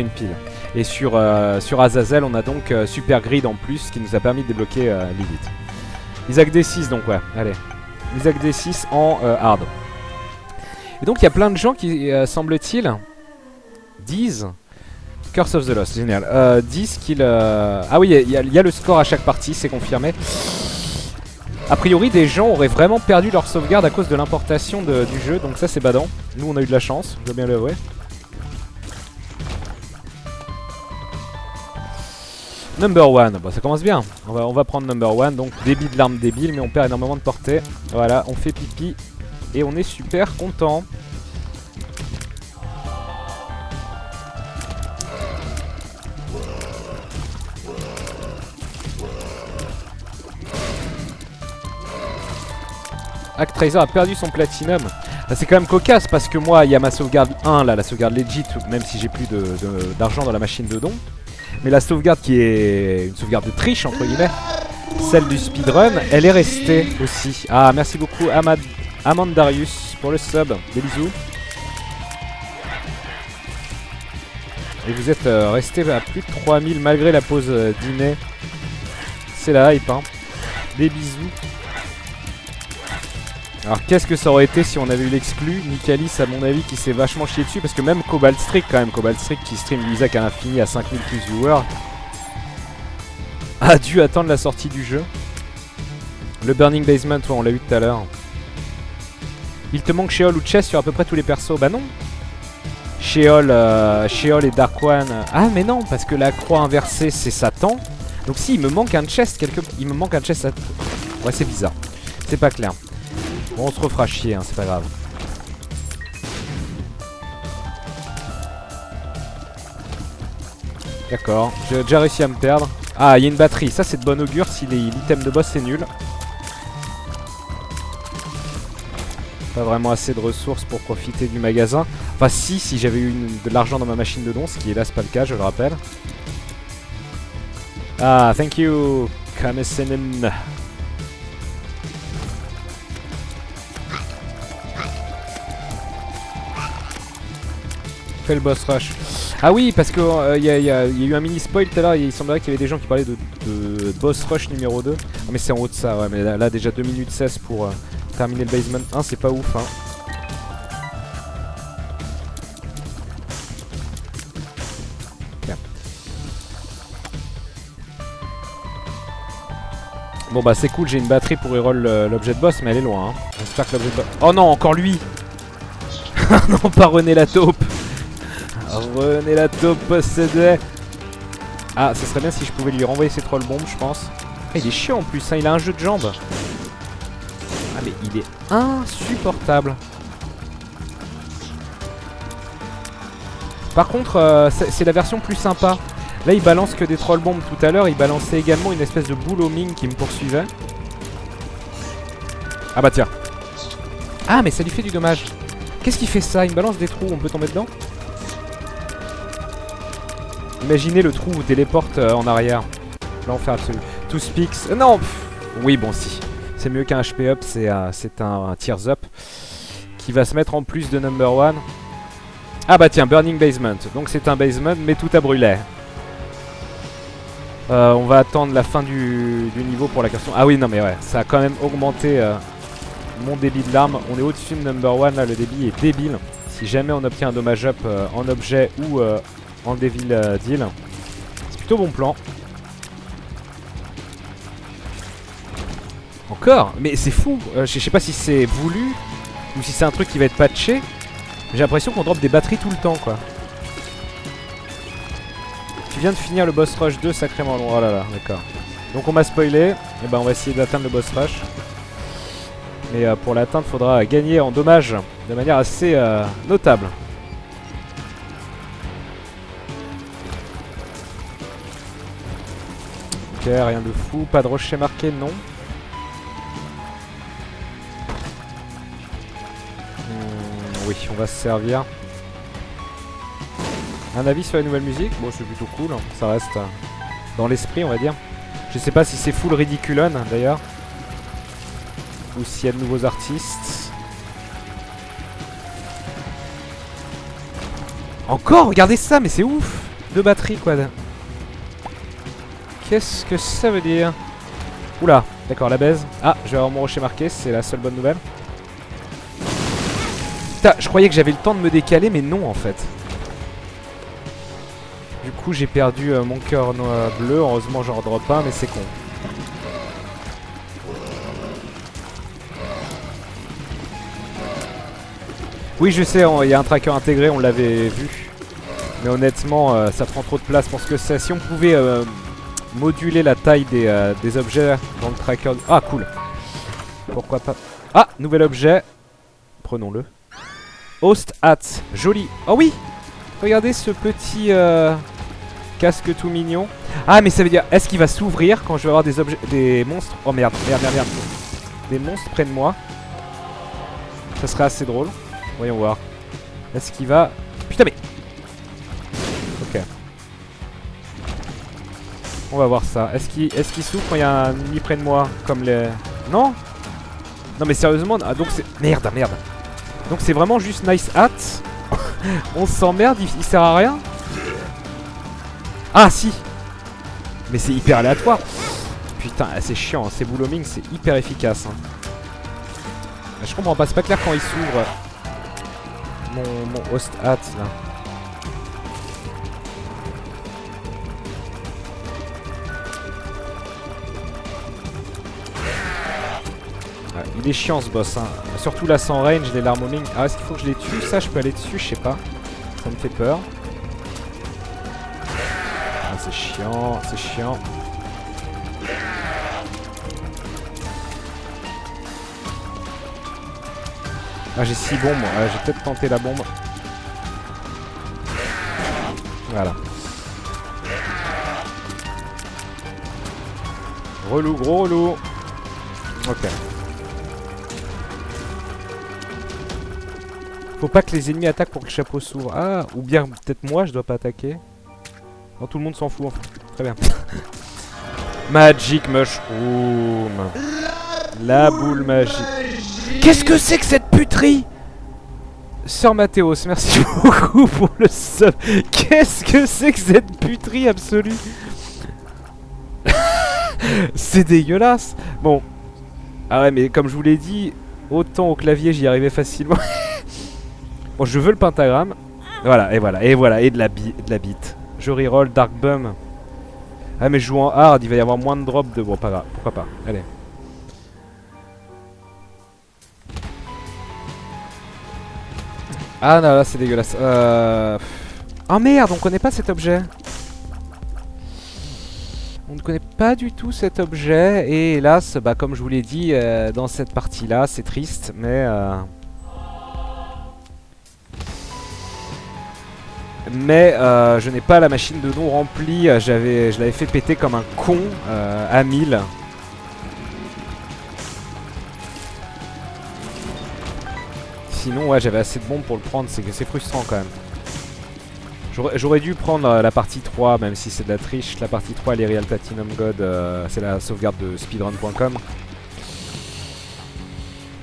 une pile. Et sur Azazel, on a donc Super Grid en plus qui nous a permis de débloquer Lilith. Isaac D6 donc ouais, allez. Isaac D6 en hard. Et donc il y a plein de gens qui, semble-t-il, disent... Curse of the Lost, génial. Disent qu'il... Ah oui, il y a le score à chaque partie, c'est confirmé. A priori, des gens auraient vraiment perdu leur sauvegarde à cause de l'importation du jeu, donc ça c'est badant. Nous on a eu de la chance, je dois bien l'avouer. Number 1, bon, ça commence bien. On va prendre number 1, donc débit de l'arme débile, mais on perd énormément de portée. Voilà, on fait pipi et on est super content. Actraiser a perdu son platinum. C'est quand même cocasse parce que moi, il y a ma sauvegarde 1, là, la sauvegarde legit, même si j'ai plus d'argent dans la machine de don. Mais la sauvegarde qui est une sauvegarde de triche, entre guillemets, celle du speedrun, elle est restée aussi. Ah, merci beaucoup Amandarius pour le sub. Des bisous. Et vous êtes resté à plus de 3000 malgré la pause dîner. C'est la hype, hein. Des bisous. Alors qu'est-ce que ça aurait été si on avait eu l'exclu Nicalis à mon avis qui s'est vachement chié dessus. Parce que même Cobalt Strick quand même, Cobalt Strick qui stream Isaac à l'infini à 5000 plus viewers, a dû attendre la sortie du jeu. Le Burning Basement, ouais, on l'a vu tout à l'heure. Il te manque Sheol ou Chess sur à peu près tous les persos. Bah non. Sheol et Dark One. Ah mais non, parce que la croix inversée c'est Satan. Donc si, il me manque un chest quelque... Il me manque un chest à... Ouais, c'est bizarre. C'est pas clair. Bon, on se refera chier, hein, c'est pas grave. D'accord, j'ai déjà réussi à me perdre. Ah, il y a une batterie, ça c'est de bon augure si l'item de boss c'est nul. Pas vraiment assez de ressources pour profiter du magasin. Enfin si j'avais eu de l'argent dans ma machine de don, ce qui est là c'est pas le cas, je le rappelle. Ah, thank you, Kamesenen. Fait le boss rush. Ah oui, parce que y a eu un mini spoil tout à l'heure, il semblerait qu'il y avait des gens qui parlaient de boss rush numéro 2. Ah, mais c'est en haut de ça, ouais, mais là déjà 2 minutes 16 pour terminer le basement 1, c'est pas ouf, hein. Bien. Bon bah c'est cool, j'ai une batterie pour reroll l'objet de boss, mais elle est loin, hein. J'espère que l'objet de boss... Oh non, encore lui. Non, pas René la taupe. René la taupe possédait. Ah, ce serait bien si je pouvais lui renvoyer ses troll bombes, je pense. Ah, il est chiant en plus, hein, il a un jeu de jambes. Ah, mais il est insupportable. Par contre, c'est la version plus sympa. Là, il balance que des troll bombes tout à l'heure. Il balançait également une espèce de boule au mine qui me poursuivait. Ah bah tiens. Ah, mais ça lui fait du dommage. Qu'est-ce qui fait ça? Il me balance des trous, on peut tomber dedans? Imaginez le trou où téléporte en arrière. L'enfer absolu. Two Speaks. Non oui, bon, si. C'est mieux qu'un HP up, c'est un Tears up. Qui va se mettre en plus de number 1. Ah bah tiens, Burning Basement. Donc c'est un basement, mais tout a brûlé. On va attendre la fin du niveau pour la question. Ah oui, non mais ouais, ça a quand même augmenté mon débit de l'arme. On est au-dessus de number 1, là, le débit est débile. Si jamais on obtient un dommage up en objet ou en Devil Deal, c'est plutôt bon plan. Encore? Mais c'est fou, je sais pas si c'est voulu ou si c'est un truc qui va être patché. J'ai l'impression qu'on drop des batteries tout le temps, quoi. Tu viens de finir le boss rush 2 sacrément long. Oh là là, d'accord. Donc on m'a spoilé, et ben on va essayer d'atteindre le boss rush. Mais pour l'atteindre, faudra gagner en dommages de manière assez notable. Ok, rien de fou, pas de rocher marqué, non. Oui, on va se servir. Un avis sur la nouvelle musique? Bon, c'est plutôt cool, hein. Ça reste dans l'esprit, on va dire. Je sais pas si c'est full ridiculon, d'ailleurs. Ou s'il y a de nouveaux artistes. Encore, regardez ça, mais c'est ouf. 2 batteries quoi. Qu'est-ce que ça veut dire? Oula, d'accord, la baise. Ah, je vais avoir mon rocher marqué, c'est la seule bonne nouvelle. Putain, je croyais que j'avais le temps de me décaler, mais non en fait. Du coup, j'ai perdu mon cœur bleu. Heureusement, j'en redrop pas, mais c'est con. Oui, je sais, il y a un tracker intégré, on l'avait vu. Mais honnêtement, ça prend trop de place pour ce que c'est. Si on pouvait moduler la taille des objets dans le tracker... Ah, cool. Pourquoi pas... Ah, nouvel objet. Prenons-le. Host hat. Joli. Oh oui. Regardez ce petit casque tout mignon. Ah, mais ça veut dire... Est-ce qu'il va s'ouvrir quand je vais avoir des objets... Des monstres... Oh merde, merde, merde, merde. Des monstres près de moi. Ça serait assez drôle. Voyons voir. Est-ce qu'il va... Putain mais... Ok. On va voir ça. Est-ce qu'il s'ouvre quand il y a un ennemi près de moi? Comme les... Non? Non mais sérieusement... Ah donc c'est... Merde, merde. Donc c'est vraiment juste nice hat. On s'emmerde, il sert à rien. Ah si. Mais c'est hyper aléatoire. Putain, c'est chiant. Hein. Ces bouloming, c'est hyper efficace. Hein. Je comprends pas, c'est pas clair quand il s'ouvre. Mon host hat là. Ouais, il est chiant ce boss, hein. Surtout là sans range, les larmoming. Ah, est-ce qu'il faut que je les tue? Ça, je peux aller dessus, je sais pas. Ça me fait peur. Ah, c'est chiant, c'est chiant. Ah, j'ai 6 bombes, j'ai peut-être tenté la bombe. Voilà. Relou, gros relou. Ok. Faut pas que les ennemis attaquent pour que le chapeau s'ouvre. Ah, ou bien peut-être moi je dois pas attaquer. Non, tout le monde s'en fout. Très bien. Magic Mushroom. La boule magique. Qu'est-ce que c'est que cette puterie? Sœur Mathéos, merci beaucoup pour le sub. Qu'est-ce que c'est que cette puterie absolue? C'est dégueulasse. Bon. Ah ouais, mais comme je vous l'ai dit, autant au clavier j'y arrivais facilement. Bon, je veux le pentagramme. Voilà, et voilà, et voilà, et de la bite. Je reroll Dark Bum. Ah mais je joue en hard, il va y avoir moins de drop de... Bon, pas grave, pourquoi pas. Allez. Ah non, là c'est dégueulasse. Oh merde, on connaît pas cet objet. On ne connaît pas du tout cet objet. Et hélas, bah, comme je vous l'ai dit, dans cette partie-là, c'est triste, mais... je n'ai pas la machine de nom remplie. Je l'avais fait péter comme un con à 1000. Sinon, ouais, j'avais assez de bombes pour le prendre. C'est frustrant quand même. J'aurais dû prendre la partie 3, même si c'est de la triche. La partie 3, les Real Platinum God, c'est la sauvegarde de speedrun.com.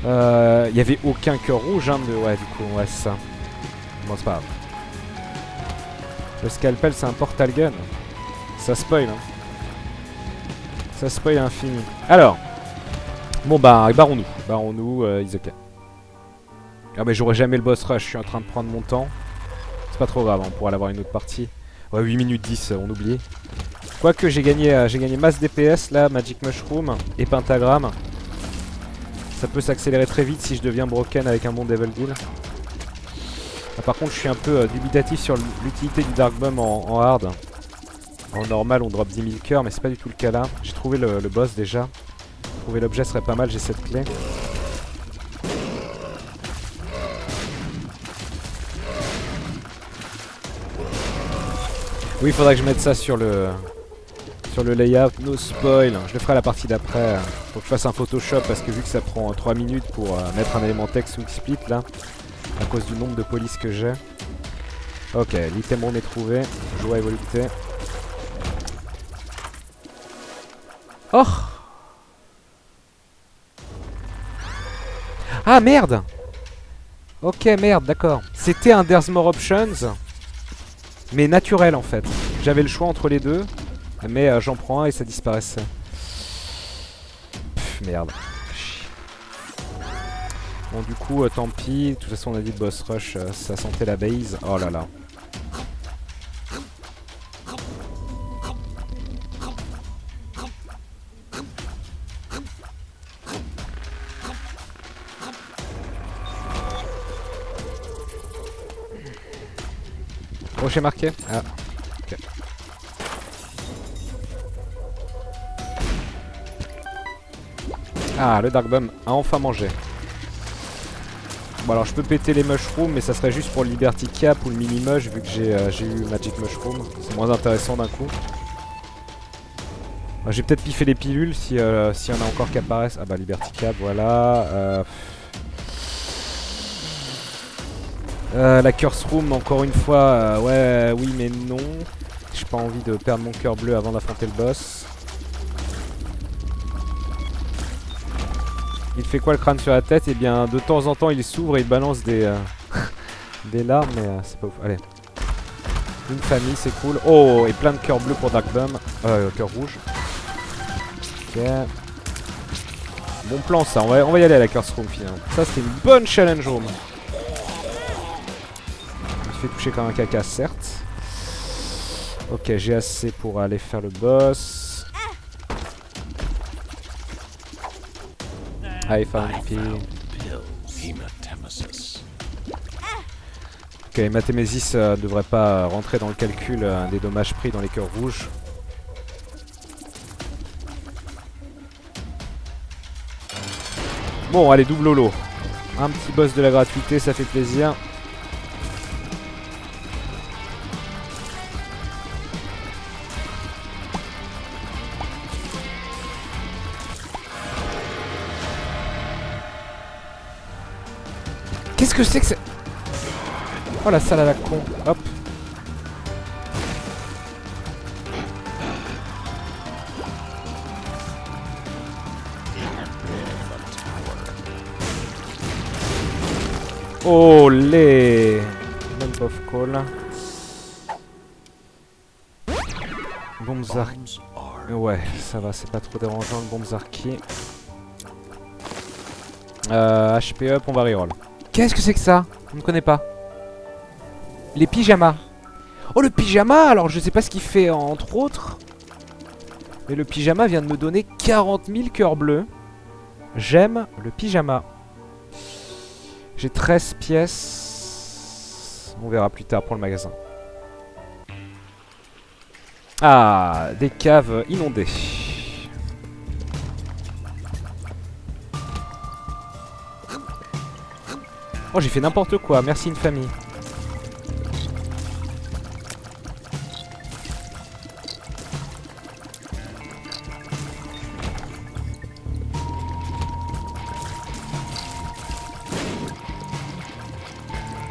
Il n'y avait aucun cœur rouge, hein, ouais, du coup, ouais, c'est ça. Bon, c'est pas grave. Le scalpel, c'est un portal gun. Ça spoil, hein. Ça spoil à infini. Alors. Bon, bah, barrons-nous. Barrons-nous, is ok. Ah, mais j'aurai jamais le boss rush. Je suis en train de prendre mon temps. C'est pas trop grave, on pourra l'avoir une autre partie. Ouais, 8 minutes 10, on oublie. Quoique, j'ai gagné masse DPS, là, Magic Mushroom et Pentagram. Ça peut s'accélérer très vite si je deviens broken avec un bon Devil Deal. Ah, par contre, je suis un peu dubitatif sur l'utilité du Dark Bum en hard. En normal, on drop 10 000 cœurs, mais c'est pas du tout le cas là. J'ai trouvé le boss déjà. Trouver l'objet serait pas mal, j'ai cette clé. Oui, il faudrait que je mette ça sur le layout. No spoil. Je le ferai à la partie d'après. Faut que je fasse un Photoshop parce que vu que ça prend 3 minutes pour mettre un élément texte ou split là. À cause du nombre de polices que j'ai. Ok, l'item on est trouvé. Joie et volupté. Oh! Ah merde! Ok, merde, d'accord. C'était un There's More Options. Mais naturel en fait. J'avais le choix entre les deux. Mais j'en prends un et ça disparaissait. Pff, merde. Bon du coup tant pis. De toute façon on a dit le boss rush ça sentait la base. Oh là là. Rocher marqué. Ah. Ok. Ah, le Dark Bomb a enfin mangé. Bon alors je peux péter les mushrooms mais ça serait juste pour le Liberty Cap ou le mini mush vu que j'ai eu Magic Mushroom. C'est moins intéressant d'un coup. J'ai peut-être piffé les pilules si y en a encore qui apparaissent. Ah bah Liberty Cap voilà. La Curse Room encore une fois. Ouais oui mais non. J'ai pas envie de perdre mon cœur bleu avant d'affronter le boss. Il fait quoi le crâne sur la tête? Eh bien de temps en temps il s'ouvre et il balance des, des larmes mais c'est pas ouf. Allez. Une famille c'est cool. Oh et plein de cœurs bleus pour Dark Bomb. Cœur rouge. Ok. Bon plan ça, on va y aller à la Curse Room finalement. Ça c'était une bonne challenge room. Il me fait toucher comme un caca certes. Ok j'ai assez pour aller faire le boss. I found P. Ok, Mathémésis devrait pas rentrer dans le calcul des dommages pris dans les cœurs rouges. Bon, allez, double holo. Un petit boss de la gratuité, ça fait plaisir. Qu'est-ce que c'est que c'est? Oh la salle à la con. Hop. Oh les Lamp of Call. Bombzarki. Ouais, ça va, c'est pas trop dérangeant le Bombzarki. HP up, on va reroll. Qu'est-ce que c'est que ça? On ne connaît pas. Les pyjamas. Oh le pyjama. Alors je sais pas ce qu'il fait entre autres. Mais le pyjama vient de me donner 40 000 cœurs bleus. J'aime le pyjama. J'ai 13 pièces. On verra plus tard pour le magasin. Ah, des caves inondées. Oh j'ai fait n'importe quoi, merci une famille.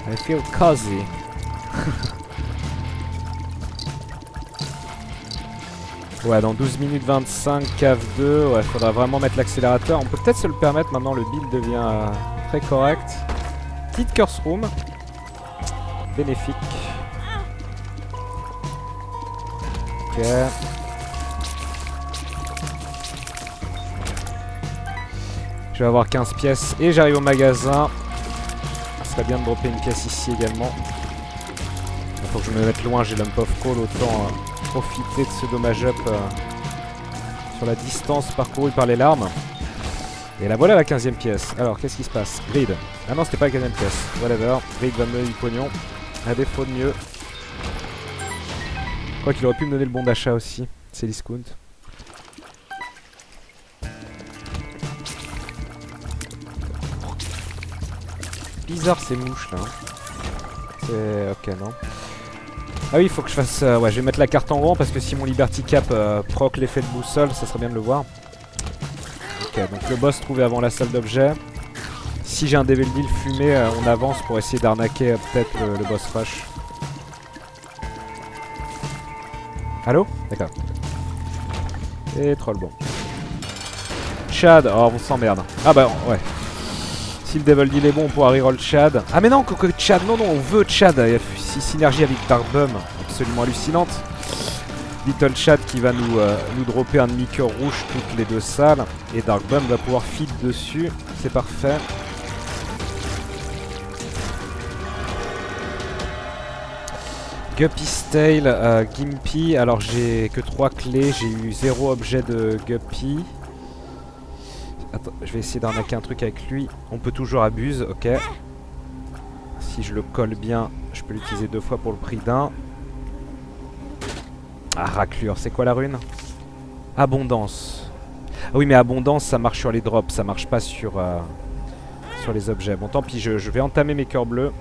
I feel cozy. Ouais, dans 12 minutes 25, cave 2, ouais, faudra vraiment mettre l'accélérateur. On peut peut-être se le permettre maintenant, le build devient très correct. Petite curse room. Bénéfique. Ok. Je vais avoir 15 pièces et j'arrive au magasin. Ce serait bien de dropper une pièce ici également. Il faut que je me mette loin, j'ai Lump of Call, autant profiter de ce dommage up sur la distance parcourue par les larmes. Et la voilà la 15ème pièce. Alors qu'est-ce qui se passe? Grid. Ah non c'était pas la 15ème pièce. Whatever. Grid va me donner du pognon. À défaut de mieux. Je crois qu'il aurait pu me donner le bon d'achat aussi. C'est discount. Bizarre ces mouches là. C'est... ok non. Ah oui il faut que je fasse... ouais je vais mettre la carte en grand parce que si mon Liberty Cap proc l'effet de boussole ça serait bien de le voir. Ok donc le boss trouvé avant la salle d'objets. Si j'ai un Devil Deal fumé on avance pour essayer d'arnaquer peut-être le boss rush. Allô? D'accord. Et troll bon. Chad, oh on s'emmerde. Ah bah ouais. Si le Devil Deal est bon, on pourra reroll Chad. Ah mais non, que Chad, non, on veut Chad. Il y a une synergie avec Dark Bum, absolument hallucinante. Little Chad qui va nous dropper un demi-cœur rouge toutes les 2 salles. Et Dark Bum va pouvoir feed dessus. C'est parfait. Guppy's Tail, Gimpy. Alors j'ai que 3 clés. J'ai eu 0 objet de Guppy. Attends, je vais essayer d'arnaquer un truc avec lui. On peut toujours abuser, ok. Si je le colle bien, je peux l'utiliser 2 fois pour le prix d'un. Ah, raclure, c'est quoi la rune? Abondance. Ah oui, mais abondance, ça marche sur les drops, ça marche pas sur les objets. Bon, tant pis, je vais entamer mes cœurs bleus.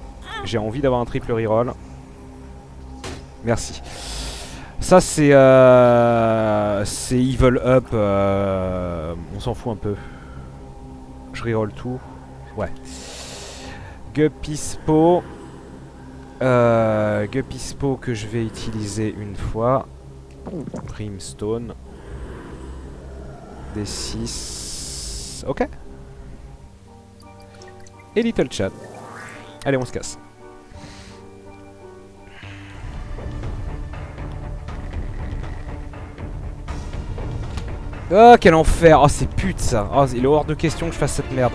J'ai envie d'avoir un triple reroll. Merci. Ça, c'est Evil Up. On s'en fout un peu. Je reroll tout. Ouais. Guppy's Paw. Guppy's Paw que je vais utiliser une fois. Brimstone. D6. Ok. Et Little Chad. Allez, on se casse. Oh, quel enfer. Oh, c'est pute ça. Oh, il est hors de question que je fasse cette merde.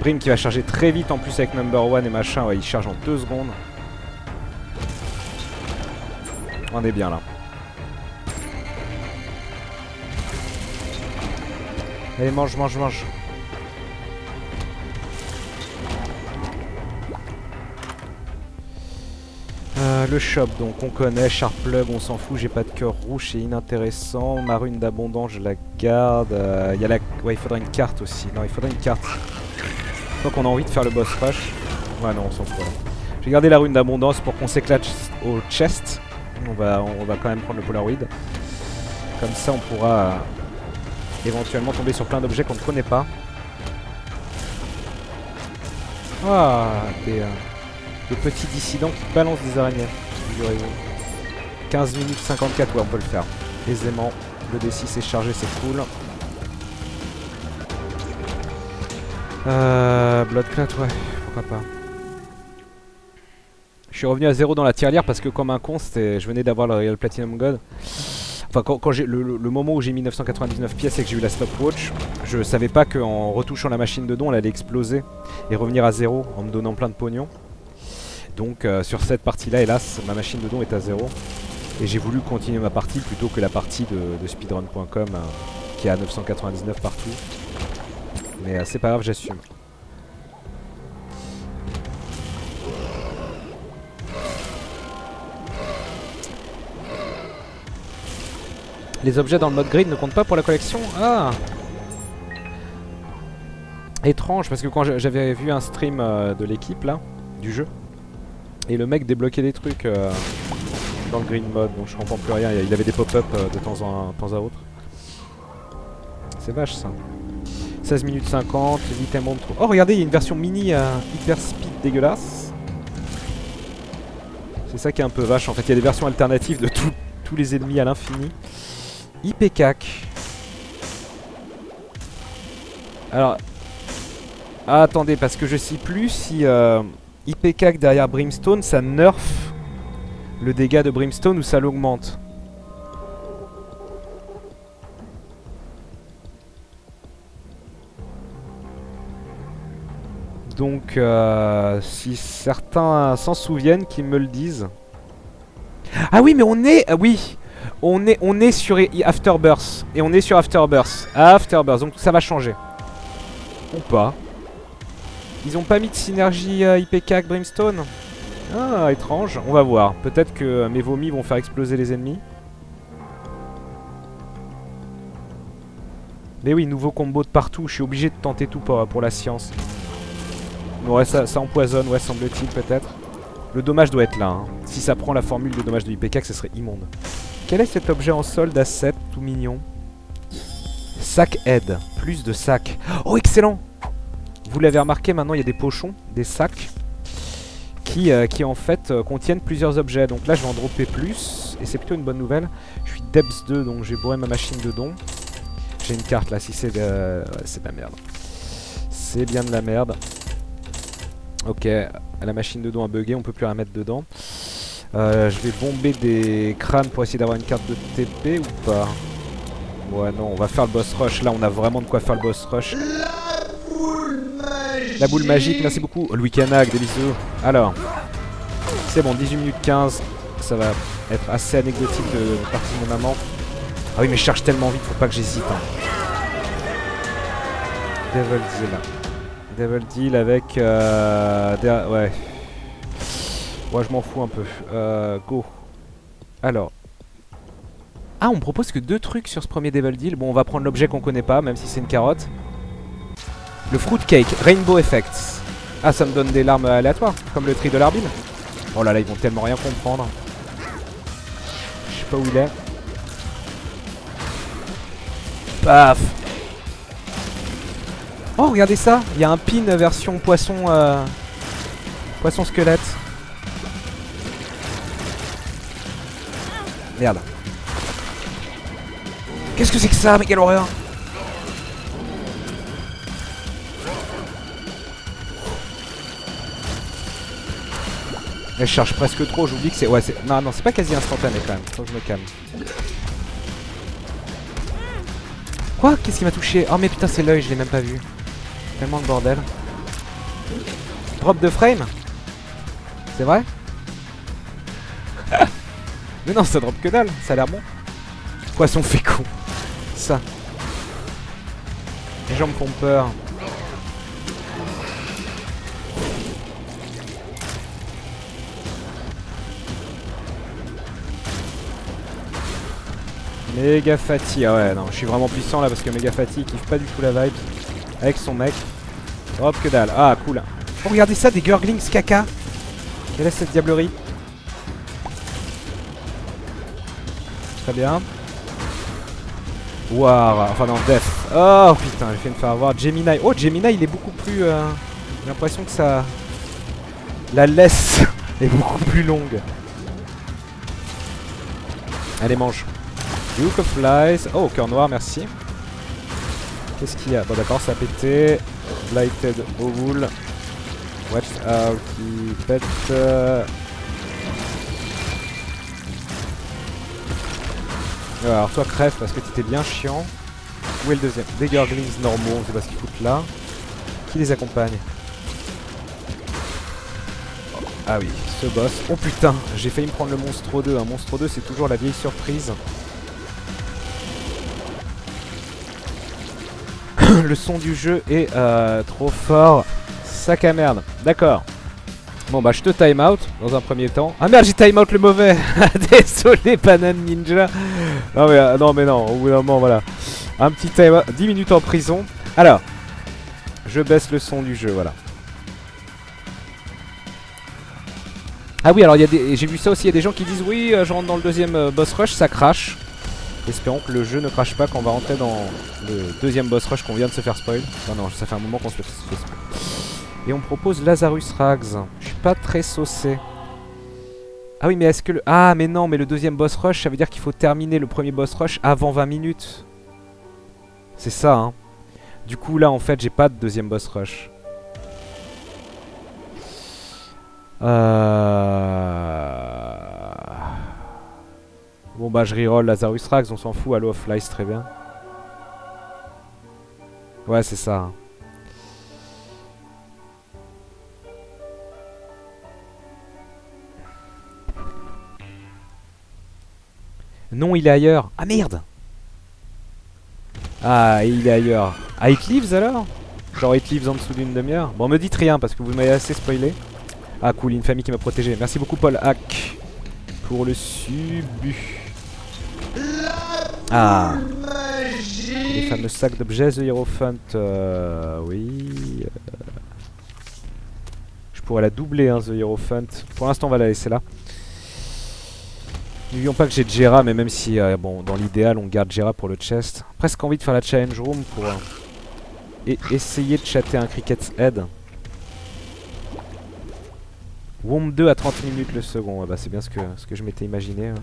Brim qui va charger très vite en plus avec Number One et machin. Ouais, il charge en 2 secondes. On est bien là. Allez, mange, mange, mange. Le shop, donc on connaît. Sharp Plug, on s'en fout. J'ai pas de cœur rouge, c'est inintéressant. Ma rune d'abondance, je la garde. Y a la... Ouais, il faudrait une carte aussi. Non, il faudrait une carte. Donc on a envie de faire le boss rush. Ouais, non, on s'en fout. Je vais garder la rune d'abondance pour qu'on s'éclate au chest. On va quand même prendre le Polaroid. Comme ça, on pourra éventuellement tomber sur plein d'objets qu'on ne connaît pas. Ah, des petits dissidents qui balancent des araignées. 15 minutes 54, ouais, on peut le faire aisément. Le D6 est chargé, c'est cool. Bloodclot, ouais, pourquoi pas. Je suis revenu à 0 dans la tirelire parce que comme un con, je venais d'avoir le Real Platinum God. Enfin, quand j'ai le moment où j'ai mis 999 pièces et que j'ai eu la stopwatch, je savais pas qu'en retouchant la machine de don, elle allait exploser et revenir à 0 en me donnant plein de pognon. Donc sur cette partie-là, hélas, ma machine de don est à 0. Et j'ai voulu continuer ma partie plutôt que la partie de speedrun.com qui est à 999 partout. Mais c'est pas grave, j'assume. Les objets dans le mode grid ne comptent pas pour la collection? Ah! Étrange, parce que quand j'avais vu un stream de l'équipe là, du jeu, et le mec débloquait des trucs dans le green mode, donc je comprends plus rien. Il avait des pop-up de temps à autre. C'est vache ça. 16 minutes 50, l'item bomb trop. Oh regardez, il y a une version mini hyper speed dégueulasse. C'est ça qui est un peu vache en fait, il y a des versions alternatives de tous les ennemis à l'infini. IPCAC. Alors, attendez, parce que je sais plus si IPCAC derrière Brimstone, ça nerf le dégât de Brimstone ou ça l'augmente. Donc, si certains s'en souviennent, qu'ils me le disent. Ah oui, mais on est... oui, on est sur Afterbirth. Et on est sur Afterbirth. Afterbirth, donc ça va changer. Ou pas. Ils ont pas mis de synergie IPCAC Brimstone? Ah, étrange. On va voir. Peut-être que mes vomis vont faire exploser les ennemis. Mais oui, nouveau combo de partout. Je suis obligé de tenter tout pour la science. Ouais, ça empoisonne, ouais, semble-t-il, peut-être. Le dommage doit être là. Hein. Si ça prend la formule de dommage de IPCAC, ce serait immonde. Quel est cet objet en solde à 7, tout mignon? Sac aide. Plus de sacs. Oh, excellent! Vous l'avez remarqué, maintenant, il y a des pochons, des sacs, qui en fait contiennent plusieurs objets. Donc là, je vais en dropper plus. Et c'est plutôt une bonne nouvelle. Je suis Debs 2, donc j'ai bourré ma machine de don. J'ai une carte là, si c'est de... ouais, c'est de la merde. C'est bien de la merde. Ok, la machine de dos a bugué, on peut plus la mettre dedans. Je vais bomber des crânes pour essayer d'avoir une carte de TP ou pas? Ouais, non, on va faire le boss rush. Là, on a vraiment de quoi faire le boss rush. La boule magique, merci beaucoup. Louis Canac, des bisous. Alors, c'est bon, 18 minutes 15. Ça va être assez anecdotique de partie de mon maman. Ah oui, mais je charge tellement vite, faut pas que j'hésite. Hein. Devil Deal. Devil Deal avec... ouais. Ouais, je m'en fous un peu. Go. Alors. Ah, on me propose que 2 trucs sur ce premier Devil Deal. Bon, on va prendre l'objet qu'on connaît pas, même si c'est une carotte. Le Fruitcake, Rainbow Effects. Ah, ça me donne des larmes aléatoires, comme le tri de l'Arbine. Oh là là, ils vont tellement rien comprendre. Je sais pas où il est. Paf. Oh, regardez ça. Il y a un pin version poisson... poisson squelette. Merde. Qu'est-ce que c'est que ça? Mais quelle horreur! Elle charge presque trop, j'oublie que c'est... Ouais, c'est... Non, non, c'est pas quasi instantané quand même. Faut que je me calme. Quoi? Qu'est-ce qui m'a touché? Oh mais putain, c'est l'œil, je l'ai même pas vu. Tellement de bordel. Drop de frame? C'est vrai? Mais non, ça drop que dalle, ça a l'air bon. Poisson fécond. Ça. Les gens me font peur. Méga Fatty, ah ouais, non, je suis vraiment puissant là parce que Méga Fatty il kiffe pas du tout la vibe. Avec son mec. Drop que dalle, ah cool. Oh, regardez ça, des Gurglings caca. Quelle est cette diablerie? Très bien. War, enfin non, Def. Oh putain, j'ai fait me faire avoir. Gemini. Oh, Gemini, il est beaucoup plus... J'ai l'impression que ça... La laisse est beaucoup plus longue. Allez, mange. Duke of Flies. Oh, cœur noir, merci. Qu'est-ce qu'il y a? Bon, d'accord, ça a pété. Blighted Owl. Watch out, qui pète. Alors toi crève parce que t'étais bien chiant. Où est le deuxième? Des Gurglings normaux, on sait pas ce qu'ils foutent là. Qui les accompagne? Ah oui, ce boss. Oh putain, j'ai failli me prendre le Monstro 2. Un Monstro 2 c'est toujours la vieille surprise. Le son du jeu est trop fort. Sac à merde. D'accord. Bon bah je te time out dans un premier temps. Ah merde, j'ai time out le mauvais. Désolé Banane Ninja. Non mais non, au bout d'un moment voilà. Un petit time out, 10 minutes en prison. Alors, je baisse le son du jeu, voilà. Ah oui, alors il y a des... j'ai vu ça aussi, il y a des gens qui disent oui, je rentre dans le deuxième boss rush, ça crache. Espérons que le jeu ne crache pas quand on va rentrer dans le deuxième boss rush qu'on vient de se faire spoil. Non, ça fait un moment qu'on se fait spoil. Et on propose Lazarus Rags. Je suis pas très saucé. Ah oui, mais est-ce que le... Ah, mais non, mais le deuxième boss rush, ça veut dire qu'il faut terminer le premier boss rush avant 20 minutes. C'est ça, hein. Du coup, là, en fait, j'ai pas de deuxième boss rush. Bon, bah, je reroll Lazarus Rags, on s'en fout. Halo of Flies, très bien. Ouais, c'est ça, hein. Non, il est ailleurs. Ah merde. Ah, il est ailleurs. Ah, It Lives alors? Genre It Lives en dessous d'une demi-heure? Bon, me dites rien parce que vous m'avez assez spoilé. Ah cool, une famille qui m'a protégé. Merci beaucoup Paul Hack pour le subu. Ah, les fameux sacs d'objets The Hierophant. Oui. Je pourrais la doubler, hein, The Hierophant. Pour l'instant, on va la laisser là. N'oublions pas que j'ai Jera, mais même si, bon, dans l'idéal, on garde Jera pour le chest. Presque envie de faire la challenge room pour essayer de chatter un Cricket's Head. Womb 2 à 30 minutes le second. Ouais, bah, c'est bien ce que je m'étais imaginé. Hein.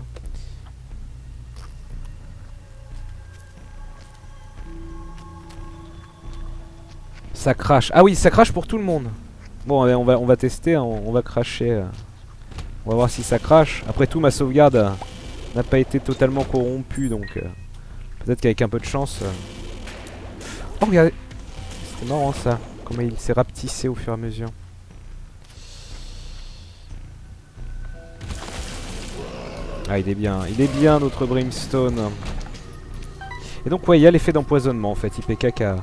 Ça crache. Ah oui, ça crache pour tout le monde. Bon, allez, on va tester, hein, on va cracher. On va voir si ça crache. Après tout, ma sauvegarde n'a pas été totalement corrompue, donc peut-être qu'avec un peu de chance... Oh, regardez. C'était marrant ça. Comment il s'est rapetissé au fur et à mesure. Ah, il est bien notre Brimstone. Et donc, ouais, il y a l'effet d'empoisonnement en fait. IPK qui a...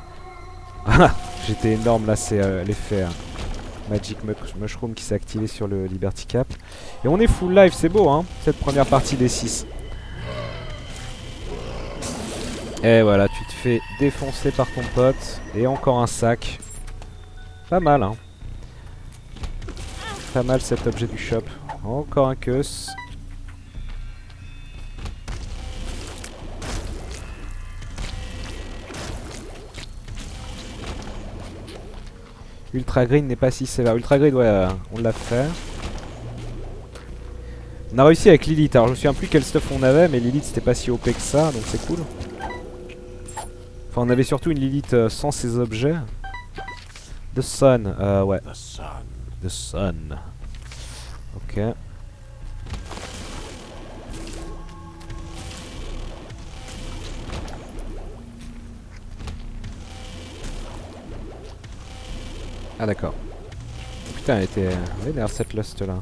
Ah, j'étais énorme là, c'est l'effet Magic Mushroom qui s'est activé sur le Liberty Cap. Et on est full life, c'est beau hein, cette première partie des 6. Et voilà, tu te fais défoncer par ton pote. Et encore un sac. Pas mal hein. Pas mal cet objet du shop. Encore un queus. Ultra Green n'est pas si sévère. Ultra Green, ouais, on l'a fait. On a réussi avec Lilith. Alors je me souviens plus quel stuff on avait, mais Lilith c'était pas si OP que ça, donc c'est cool. Enfin, on avait surtout une Lilith sans ses objets. The Sun, ouais. The Sun. Ok. Ah d'accord. Putain, elle était vénère cette Lust là.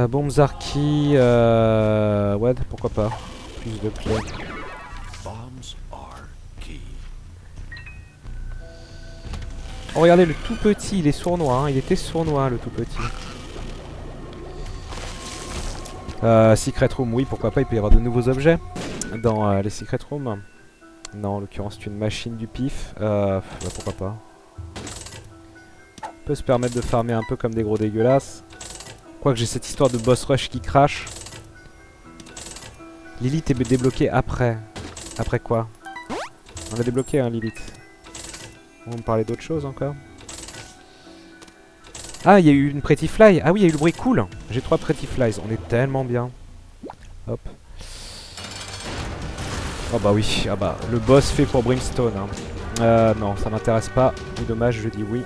Bombes Zarky, ouais, pourquoi pas. Plus de clés. Oh regardez le tout petit, il est sournois, hein. Il était sournois le tout petit. Secret Room, oui pourquoi pas, il peut y avoir de nouveaux objets dans les Secret Rooms. Non, en l'occurrence c'est une machine du pif, bah, pourquoi pas. On peut se permettre de farmer un peu comme des gros dégueulasses. Quoique j'ai cette histoire de boss rush qui crache. Lilith est débloquée après. Après quoi? On l'a débloqué hein Lilith. On va me parler d'autre chose encore. Ah, il y a eu une Pretty Fly. Ah oui, il y a eu le bruit cool. J'ai 3 Pretty Flies. On est tellement bien. Hop. Oh bah oui. Ah bah, le boss fait pour Brimstone. Hein. Non, ça m'intéresse pas. C'est dommage, je dis oui.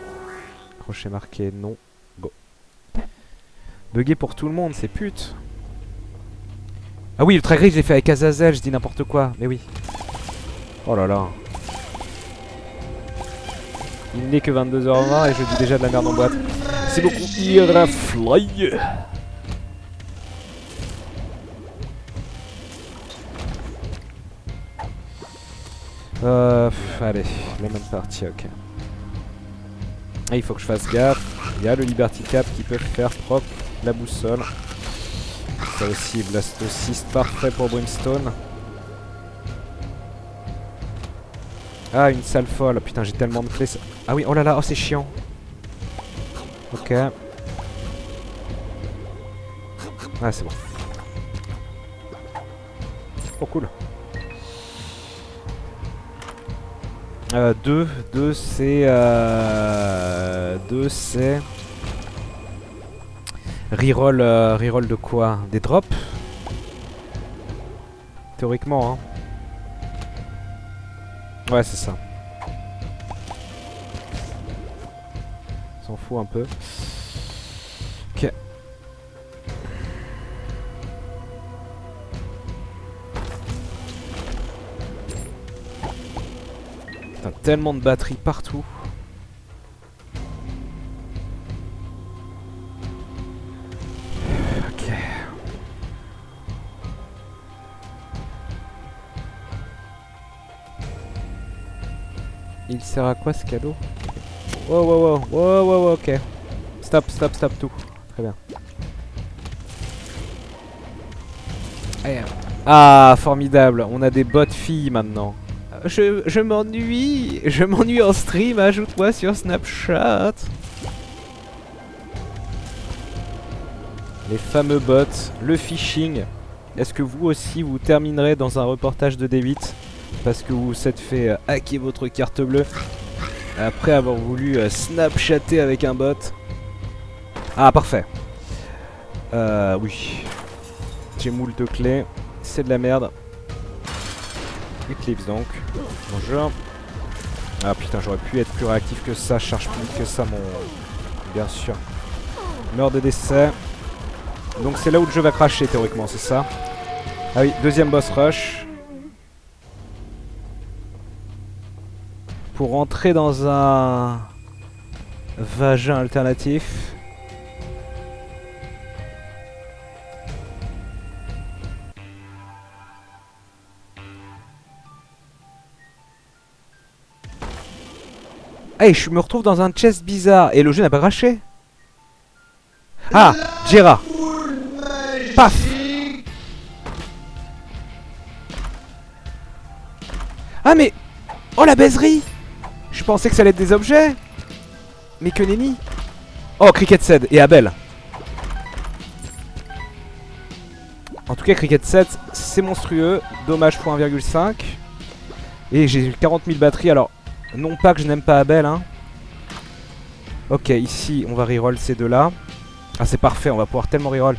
Crochet marqué, non. Go. Bugué pour tout le monde, c'est pute. Ah oui, le très gris, je l'ai fait avec Azazel. Je dis n'importe quoi. Mais oui. Oh là là. Il n'est que 22h20 et je dis déjà de la merde en boîte. C'est beaucoup. Irafly. Allez, Lemon Party, ok. Ah, il faut que je fasse gaffe. Il y a le Liberty Cap qui peut faire propre la boussole. Ça aussi, Blastocyst, parfait pour Brimstone. Ah, une salle folle. Putain, j'ai tellement de clés. Ah oui, oh là là, oh c'est chiant. Ok. Ah, c'est bon. Oh, cool. 2 c'est... 2 c'est... Reroll, reroll de quoi? Des drops? Théoriquement, hein. Ouais, c'est ça. On s'en fout un peu. Ok. Putain, tellement de batteries partout. Ok. Il sert à quoi ce cadeau? Wow, wow, wow, wow, wow, wow, ok. Stop, stop, stop tout. Très bien. Ah, formidable. On a des bots filles maintenant. Je m'ennuie. Je m'ennuie en stream. Ajoute-moi sur Snapchat. Les fameux bots. Le phishing. Est-ce que vous aussi vous terminerez dans un reportage de D8 parce que vous vous êtes fait hacker votre carte bleue après avoir voulu snapchatter avec un bot? Ah, parfait. Oui. J'ai moult clés. C'est de la merde. Eclipse donc. Bonjour. Ah putain, j'aurais pu être plus réactif que ça. Je charge plus vite que ça, mon... Bien sûr. Meurt de décès. Donc c'est là où le jeu va cracher, théoriquement, c'est ça? Ah oui, deuxième boss rush. Pour rentrer dans un... vagin alternatif. Hey, je me retrouve dans un chest bizarre et le jeu n'a pas craché. Ah, Jera. Paf. Ah mais... Oh la baiserie. Je pensais que ça allait être des objets. Mais que nenni. Oh, Cricket Ced et Abel. En tout cas, Cricket Ced, c'est monstrueux. Dommage pour 1,5. Et j'ai 40 000 batteries, alors... Non pas que je n'aime pas Abel, hein. Ok, ici, on va reroll ces deux-là. Ah, c'est parfait, on va pouvoir tellement reroll.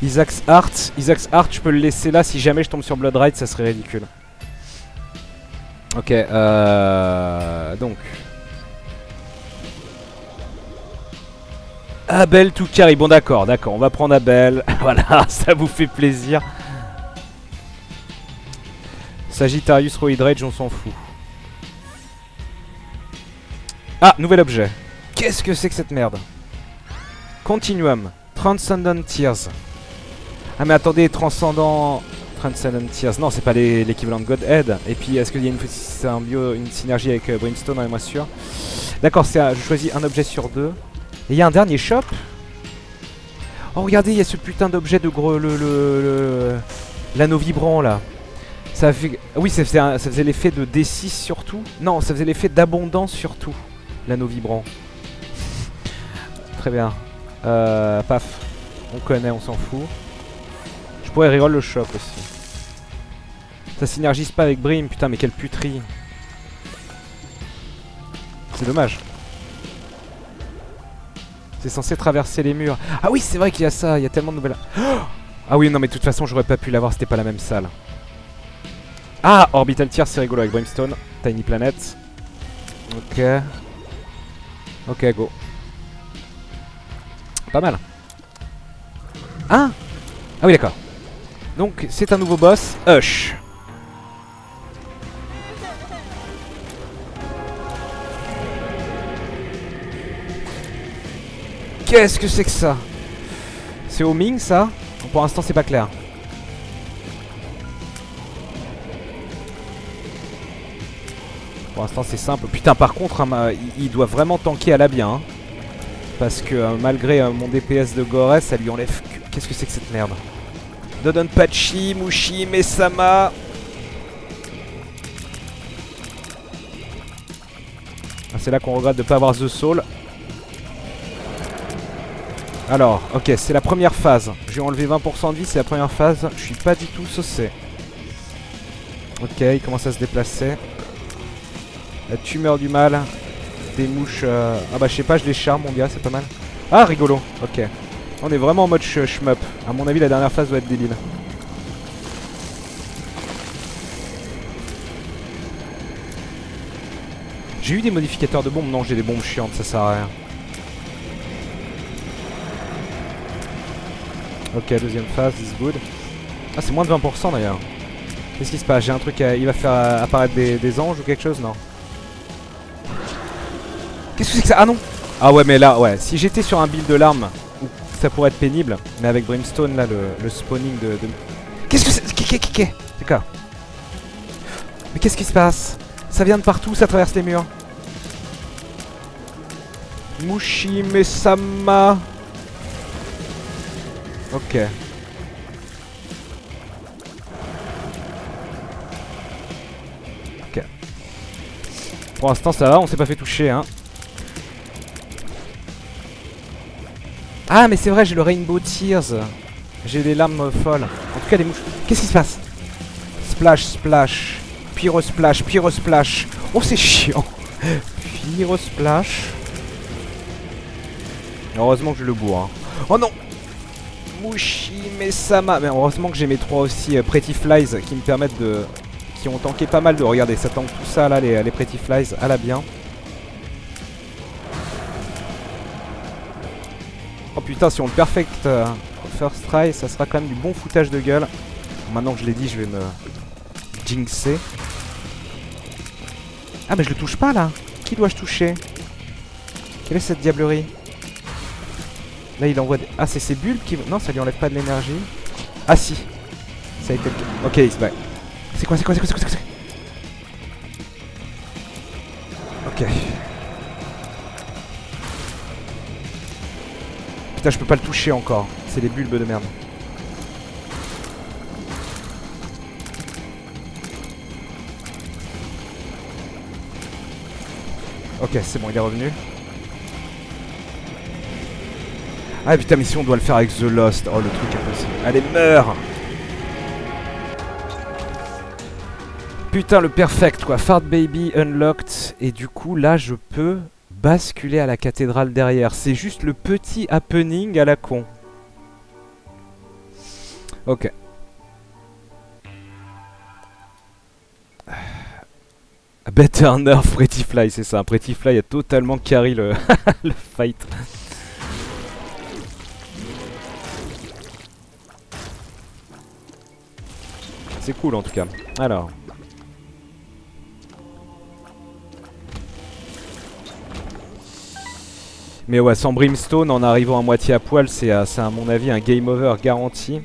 Isaac's Heart. Isaac's Heart, je peux le laisser là. Si jamais je tombe sur Blood Ride, ça serait ridicule. Ok, donc... Abel to carry. Bon, d'accord, d'accord. On va prendre Abel. Voilà, ça vous fait plaisir. Sagittarius Roid Rage, on s'en fout. Ah, nouvel objet. Qu'est-ce que c'est que cette merde? Continuum. Transcendent Tears. Ah mais attendez, Transcendent Tears. Non, c'est pas l'équivalent de Godhead. Et puis, est-ce qu'il y a une synergie avec Brimstone? On est moins sûr. D'accord, je choisis un objet sur deux. Et il y a un dernier shop. Oh, regardez, il y a ce putain d'objet de gros... l'anneau vibrant, là. Ça fait... Oui, ça faisait l'effet de D6 surtout. Non, ça faisait l'effet d'abondance surtout. L'anneau vibrant. Très bien. Paf. On connaît, on s'en fout. Je pourrais reroll le shop aussi. Ça synergise pas avec Brim. Putain, mais quelle puterie. C'est dommage. C'est censé traverser les murs. Ah oui, c'est vrai qu'il y a ça. Il y a tellement de nouvelles... Ah oui, non, mais de toute façon, j'aurais pas pu l'avoir. C'était pas la même salle. Ah, Orbital Tier, c'est rigolo avec Brimstone. Tiny Planet. Ok. Ok, go. Pas mal. Ah. Ah oui, d'accord. Donc, c'est un nouveau boss, Hush. Qu'est-ce que c'est que ça? C'est homing, ça? Pour l'instant, c'est pas clair. Pour l'instant c'est simple. Putain par contre hein, il doit vraiment tanker à la bien hein. Parce que malgré mon DPS de Gorez, ça lui enlève... Qu'est-ce que c'est que cette merde? Dodonpachi, Mushi, Mesama. Ah, c'est là qu'on regrette de ne pas avoir The Soul. Alors, ok, c'est la première phase. J'ai enlevé 20% de vie, c'est la première phase. Je suis pas du tout saucé. Ok, il commence à se déplacer. La tumeur du mal. Des mouches... Ah bah je sais pas, je les charme mon gars, c'est pas mal. Ah rigolo, ok. On est vraiment en mode shmup. À mon avis la dernière phase doit être débile. J'ai eu des modificateurs de bombes. Non, j'ai des bombes chiantes, ça sert à rien. Ok, deuxième phase, this good. Ah c'est moins de 20% d'ailleurs. Qu'est-ce qui se passe? J'ai un truc à... Il va faire apparaître des anges ou quelque chose? Non. Qu'est-ce que c'est que ça? Ah non. Ah ouais mais là ouais, si j'étais sur un build de l'arme, ça pourrait être pénible. Mais avec Brimstone là, le spawning de... Qu'est-ce que c'est? C'est quoi? Mais qu'est-ce qui se passe? Ça vient de partout, ça traverse les murs. Mushi Mesama. Ok. Ok. Pour l'instant ça va, on s'est pas fait toucher hein. Ah mais c'est vrai, j'ai le Rainbow Tears. J'ai des larmes folles. En tout cas des mouches. Qu'est-ce qui se passe? Splash, splash. Pyro splash, pyro splash. Oh c'est chiant. Pyro splash. Heureusement que je le bourre hein. Oh non. Mushi Mesama. Mais heureusement que j'ai mes 3 aussi Pretty Flies qui me permettent de... qui ont tanké pas mal de... Regardez, ça tank tout ça là, les Pretty Flies, à la bien. Oh putain, si on le perfect first try, ça sera quand même du bon foutage de gueule. Maintenant que je l'ai dit, je vais me jinxer. Ah mais je le touche pas là. Qui dois-je toucher? Quelle est cette diablerie? Là il envoie des... Ah c'est ses bulles qui... Non, ça lui enlève pas de l'énergie. Ah si. Ça a été... Ok, il se bat. C'est quoi? Ok. Putain, je peux pas le toucher encore. C'est des bulbes de merde. Ok, c'est bon, il est revenu. Ah putain, mais si on doit le faire avec The Lost. Oh, le truc impossible. Allez, meurs! Putain, le perfect quoi. Fart Baby unlocked. Et du coup, là, je peux basculer à la cathédrale derrière. C'est juste le petit happening à la con. Ok. Better nerf Pretty Fly, c'est ça. Pretty Fly a totalement carry le, le fight. C'est cool en tout cas. Alors. Mais ouais, sans Brimstone, en arrivant à moitié à poil, c'est à mon avis un game over garanti.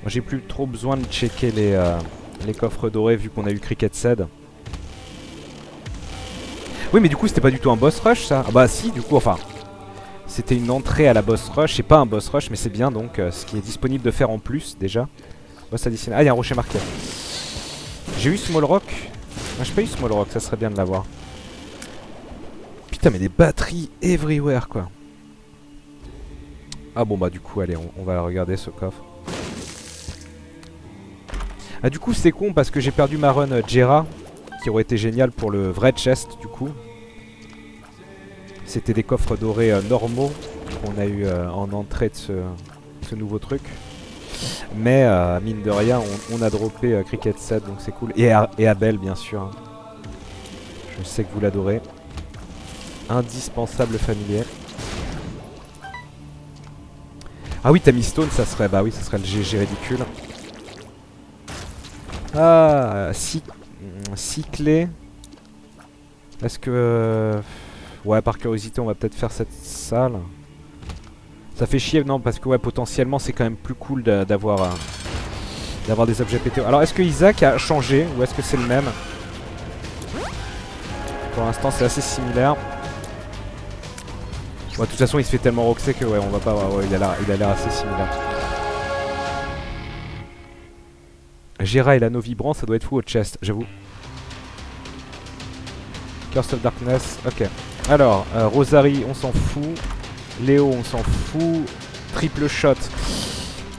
J'ai plus trop besoin de checker les coffres dorés vu qu'on a eu Cricket Seed. Oui, mais du coup, c'était pas du tout un boss rush ça. Ah bah si, du coup, enfin. C'était une entrée à la boss rush, et pas un boss rush, mais c'est bien donc ce qui est disponible de faire en plus déjà. Boss additionnel. Ah, il y a un rocher marqué. J'ai eu Small Rock. Ah, j'ai pas eu Small Rock, ça serait bien de l'avoir. Putain, mais des batteries everywhere quoi. Ah bon, bah du coup, allez, on va regarder ce coffre. Ah, du coup, c'est con parce que j'ai perdu ma run Jera, qui aurait été génial pour le vrai chest du coup. C'était des coffres dorés normaux qu'on a eu en entrée de ce nouveau truc. Mais mine de rien, on a droppé Cricket Seed, donc c'est cool. Et Abel, bien sûr. Hein. Je sais que vous l'adorez. Indispensable familier. Ah oui, Tammy-Stone, ça serait... Bah oui, ça serait le GG ridicule. Ah, 6 clés. Est-ce que... Ouais, par curiosité, on va peut-être faire cette salle. Ça fait chier, non, parce que ouais, potentiellement, c'est quand même plus cool d'avoir des objets pétés. Alors, est-ce que Isaac a changé ou est-ce que c'est le même? Pour l'instant, c'est assez similaire. Ouais, de toute façon, il se fait tellement roxer que ouais, on va pas... Ouais, il a l'air assez similaire. Jera et l'anneau vibrant, ça doit être fou au chest, j'avoue. Curse of Darkness, ok. Alors, Rosary, on s'en fout. Léo, on s'en fout. Triple shot.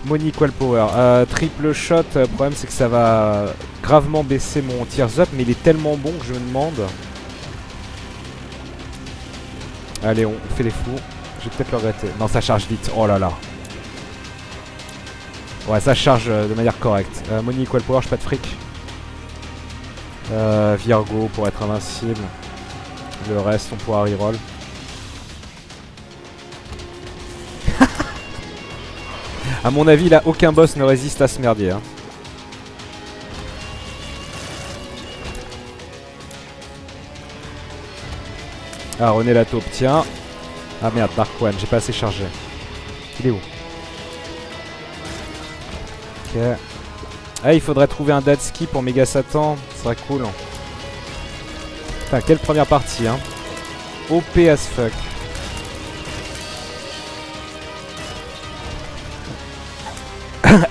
Monique Wellpower. Triple shot, le problème c'est que ça va gravement baisser mon tears up, mais il est tellement bon que je me demande. Allez, on fait les fous. Je vais peut-être le regretter. Non, ça charge vite. Oh là là. Ouais, ça charge de manière correcte. Monique Wellpower, je pas de fric. Virgo pour être invincible. Le reste, on pourra reroll. À mon avis, là, aucun boss ne résiste à ce merdier. Hein. Ah, René la taupe, tiens. Ah merde, Dark One, j'ai pas assez chargé. Il est où? Ok. Ah, il faudrait trouver un dead ski pour Méga Satan. Ce serait cool. Putain, quelle première partie, hein. OP as fuck.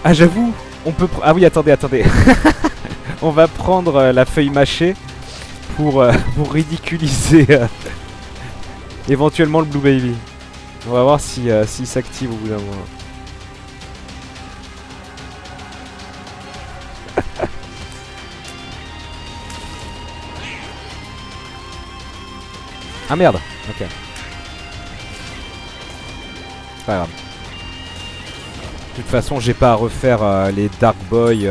Ah, j'avoue, on peut... Ah oui, attendez. On va prendre la feuille mâchée pour ridiculiser éventuellement le Blue Baby. On va voir si s'il s'active au bout d'un moment. Ah merde, ok. Pas grave. De toute façon, j'ai pas à refaire les Dark Boy,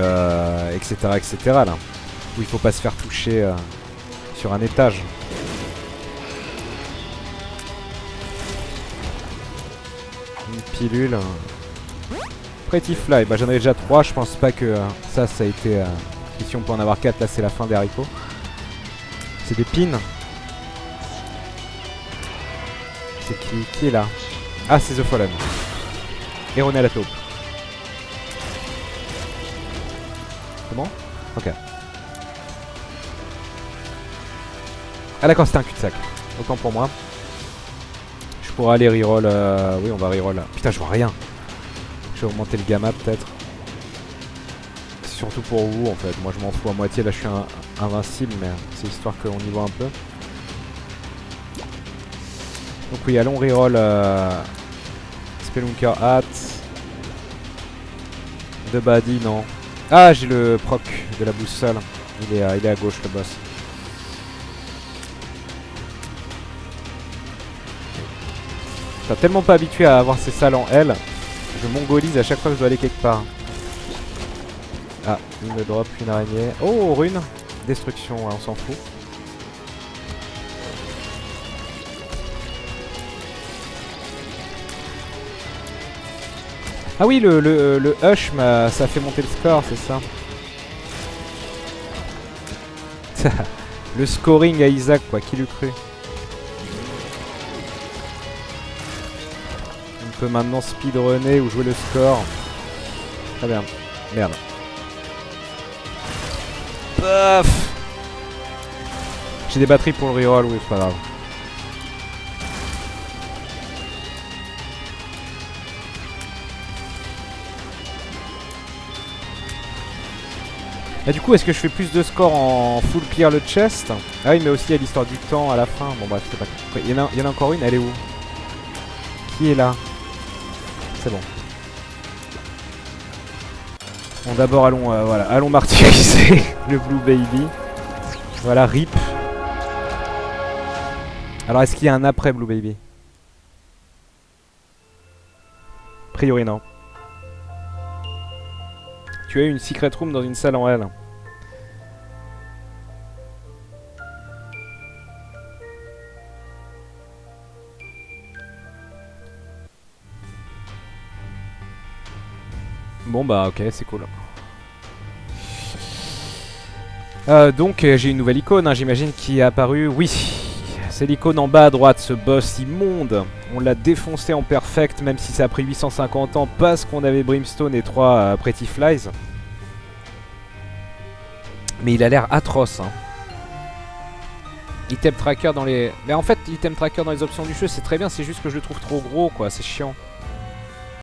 etc., etc. là. Où il faut pas se faire toucher sur un étage. Une pilule. Pretty Fly, bah j'en avais déjà 3, je pense pas que ça a été... si on peut en avoir 4, là c'est la fin des haricots. C'est des pins. C'est qui est là? Ah, c'est The Fallen. Et René la taupe. Comment? Ok. Ah d'accord, c'était un cul-de-sac. Autant pour moi. Je pourrais aller reroll... Oui, on va reroll. Putain, je vois rien. Je vais augmenter le gamma peut-être. C'est surtout pour vous en fait. Moi je m'en fous à moitié. Là je suis invincible, mais c'est histoire qu'on y voit un peu. Donc oui, allons reroll Spelunker Hat. De Badi, non. Ah, j'ai le proc de la boussole. Il est à gauche le boss. Je suis tellement pas habitué à avoir ces salles en L. Je mongolise à chaque fois que je dois aller quelque part. Ah, il me drop une araignée. Oh, rune. Destruction, ouais, on s'en fout. Ah oui, le Hush, ça fait monter le score, c'est ça. Le scoring à Isaac, quoi, qui l'eût cru. On peut maintenant speedrunner ou jouer le score. Très bien. Merde. Paf. J'ai des batteries pour le reroll, oui, c'est pas grave. Et du coup, est-ce que je fais plus de score en full clear le chest? Ah oui, mais aussi il y a l'histoire du temps à la fin. Bon bref, c'est pas... Il y en a encore une, elle est où? Qui est là? C'est bon. Bon, d'abord, allons, voilà, allons martyriser le Blue Baby. Voilà, RIP. Alors, est-ce qu'il y a un après Blue Baby? A priori, non. Tu as eu une secret room dans une salle en L. Bon bah ok, c'est cool. Donc j'ai une nouvelle icône, hein, j'imagine, qui est apparue. Oui, c'est l'icône en bas à droite, ce boss immonde. On l'a défoncé en perfect, même si ça a pris 850 ans parce qu'on avait Brimstone et 3 Pretty Flies. Mais il a l'air atroce. Hein. Item tracker dans les... Mais en fait, l'item tracker dans les options du jeu, c'est très bien, c'est juste que je le trouve trop gros, quoi, c'est chiant.